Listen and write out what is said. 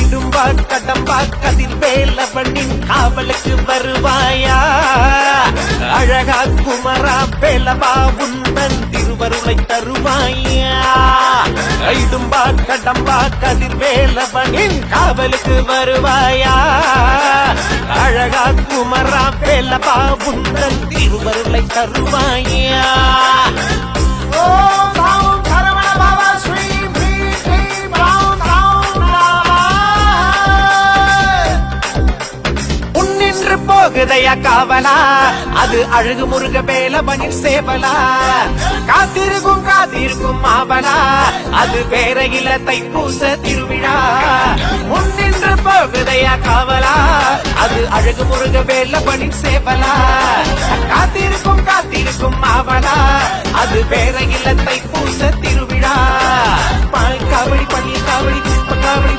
இடும்பா கடம்பா கதிர் வேலவனின் காவலுக்கு வருவாயா அழகா குமரா வேலவா உந்தன் திருவருளை தருவாயா இடும்பா கடம்பா கதிர் வேலவனின் காவலுக்கு வருவாயா அழகா குமரா வேலவா உந்தன் திருவருளை தருவாயா போகுதையா காவலா அது அழகு முருக வேலவனின் சேவலா காத்திருக்கும் மாவலா அது வேற இல்ல தைப்பூச திருவிழா முன்னின்று போகுதையா காவலா அது அழகு முருக வேலவனின் சேவலா காத்திருக்கும் மாவலா அது வேற இல்ல தைப்பூச திருவிழா பால் காவடி பள்ளி காவடி காவடி